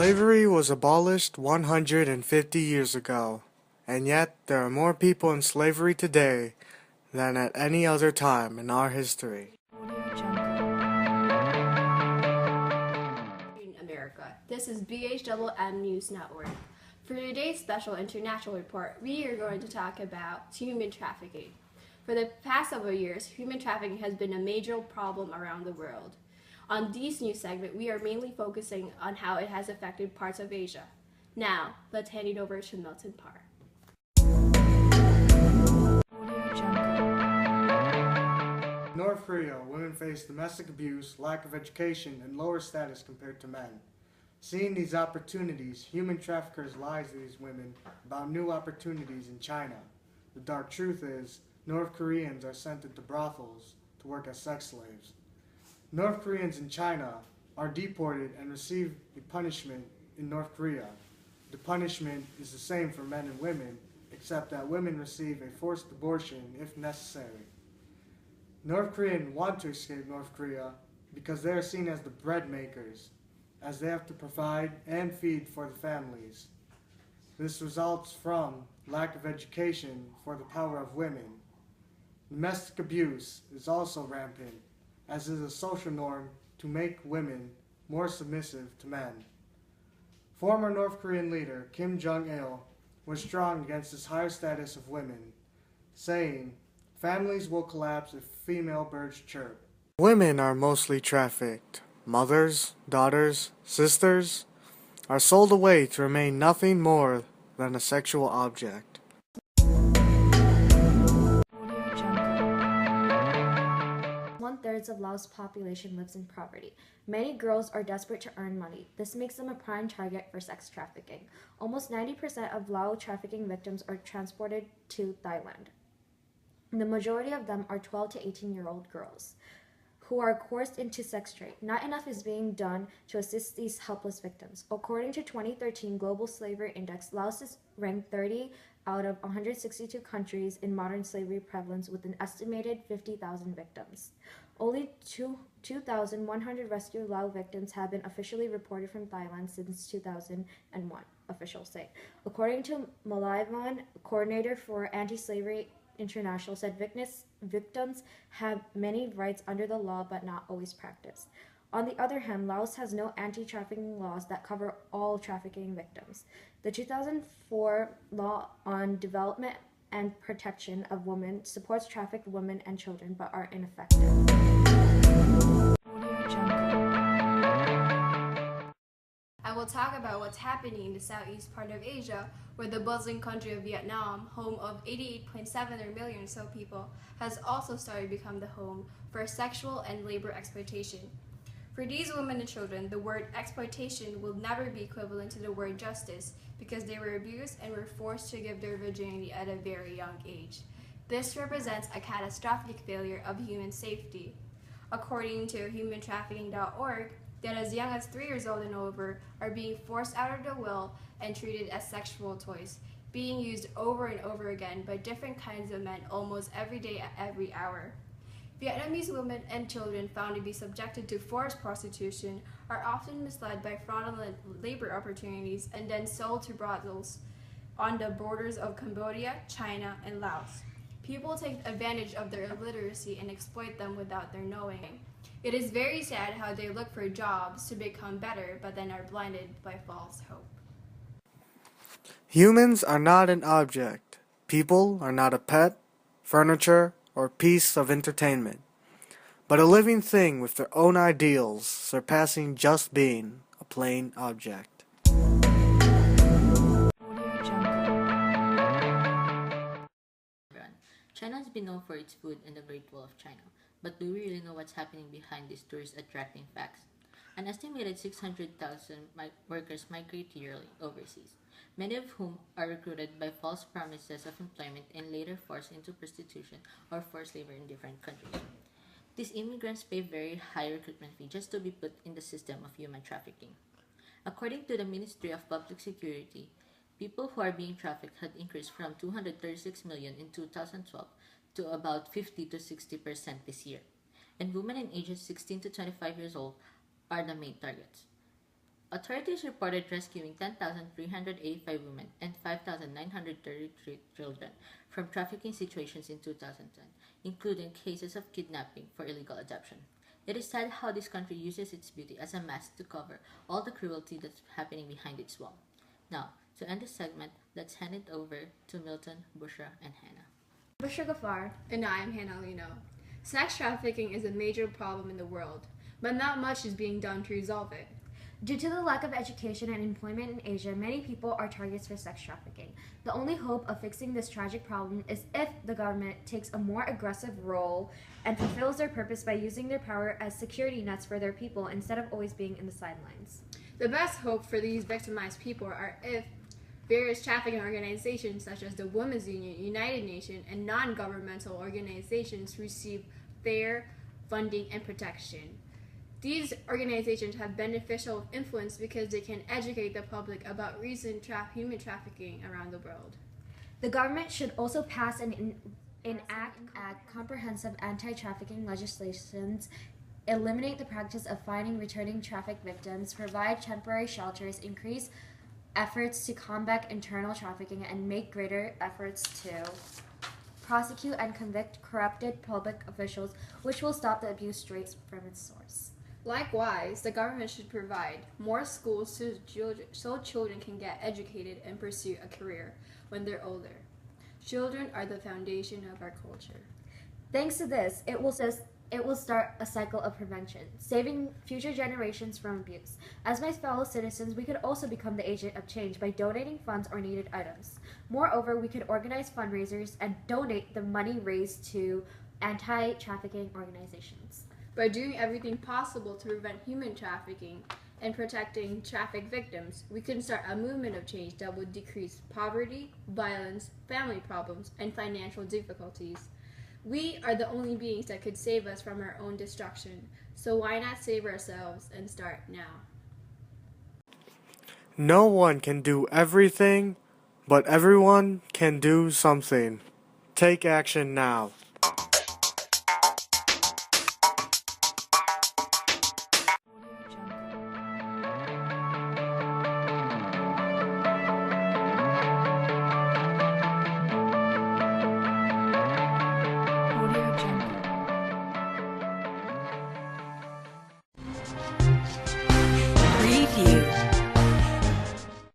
Slavery was abolished 150 years ago, and yet there are more people in slavery today than at any other time in our history. In America. This is BHMM News Network. For today's special international report, we are going to talk about human trafficking. For the past several years, human trafficking has been a major problem around the world. On this news segment, we are mainly focusing on how it has affected parts of Asia. Now, let's hand it over to Milton Parr. In North Korea, women face domestic abuse, lack of education, and lower status compared to men. Seeing these opportunities, human traffickers lie to these women about new opportunities in China. The dark truth is, North Koreans are sent into brothels to work as sex slaves. North Koreans in China are deported and receive a punishment in North Korea. The punishment is the same for men and women, except that women receive a forced abortion if necessary. North Koreans want to escape North Korea because they are seen as the bread makers, as they have to provide and feed for the families. This results from lack of education for the power of women. Domestic abuse is also rampant, as is a social norm to make women more submissive to men. Former North Korean leader Kim Jong-il was strong against this higher status of women, saying, "Families will collapse if female birds chirp." Women are mostly trafficked. Mothers, daughters, sisters are sold away to remain nothing more than a sexual object. 1/3 of Laos' population lives in poverty. Many girls are desperate to earn money. This makes them a prime target for sex trafficking. Almost 90% of Lao trafficking victims are transported to Thailand. The majority of them are 12 to 18-year-old girls who are coerced into sex trade. Not enough is being done to assist these helpless victims. According to 2013 Global Slavery Index, Laos is ranked 30 out of 162 countries in modern slavery prevalence with an estimated 50,000 victims. Only 2,100 rescued Lao victims have been officially reported from Thailand since 2001, officials say. According to Malaivan, coordinator for Anti-Slavery International, said victims have many rights under the law but not always practiced. On the other hand, Laos has no anti-trafficking laws that cover all trafficking victims. The 2004 Law on Development and Protection of Women supports trafficked women and children but are ineffective. I will talk about what's happening in the southeast part of Asia, where the bustling country of Vietnam, home of 88.7 million or so people, has also started to become the home for sexual and labor exploitation. For these women and children, the word exploitation will never be equivalent to the word justice because they were abused and were forced to give their virginity at a very young age. This represents a catastrophic failure of human safety. According to humantrafficking.org, that as young as 3 years old and over are being forced out of their will and treated as sexual toys, being used over and over again by different kinds of men almost every day at every hour. Vietnamese women and children found to be subjected to forced prostitution are often misled by fraudulent labor opportunities and then sold to brothels on the borders of Cambodia, China, and Laos. People take advantage of their illiteracy and exploit them without their knowing. It is very sad how they look for jobs to become better but then are blinded by false hope. Humans are not an object. People are not a pet, furniture, or piece of entertainment, but a living thing with their own ideals, surpassing just being a plain object. China has been known for its food and the Great Wall of China, but do we really know what's happening behind these tourist-attracting facts? An estimated 600,000 workers migrate yearly overseas, many of whom are recruited by false promises of employment and later forced into prostitution or forced labor in different countries. These immigrants pay very high recruitment fee just to be put in the system of human trafficking. According to the Ministry of Public Security, people who are being trafficked had increased from 236 million in 2012 to about 50 to 60% this year, and women in ages 16 to 25 years old are the main targets. Authorities reported rescuing 10,385 women and 5,933 children from trafficking situations in 2010, including cases of kidnapping for illegal adoption. It is sad how this country uses its beauty as a mask to cover all the cruelty that's happening behind its wall. Now, to end this segment, let's hand it over to Milton, Bushra, and Hannah. Bushra Gafar. And I am Hannah Lino. Sex trafficking is a major problem in the world, but not much is being done to resolve it. Due to the lack of education and employment in Asia, many people are targets for sex trafficking. The only hope of fixing this tragic problem is if the government takes a more aggressive role and fulfills their purpose by using their power as security nets for their people instead of always being in the sidelines. The best hope for these victimized people are if various trafficking organizations such as the Women's Union, United Nations, and non-governmental organizations receive fair funding and protection. These organizations have beneficial influence because they can educate the public about recent human trafficking around the world. The government should also pass and enact comprehensive anti-trafficking legislations, eliminate the practice of finding returning traffic victims, provide temporary shelters, increase efforts to combat internal trafficking, and make greater efforts to prosecute and convict corrupted public officials, which will stop the abuse straight from its source. Likewise, the government should provide more schools so children can get educated and pursue a career when they're older. Children are the foundation of our culture. Thanks to this, it will start a cycle of prevention, saving future generations from abuse. As my fellow citizens, we could also become the agent of change by donating funds or needed items. Moreover, we could organize fundraisers and donate the money raised to anti-trafficking organizations. By doing everything possible to prevent human trafficking and protecting trafficked victims, we can start a movement of change that would decrease poverty, violence, family problems, and financial difficulties. We are the only beings that could save us from our own destruction, so why not save ourselves and start now? No one can do everything, but everyone can do something. Take action now.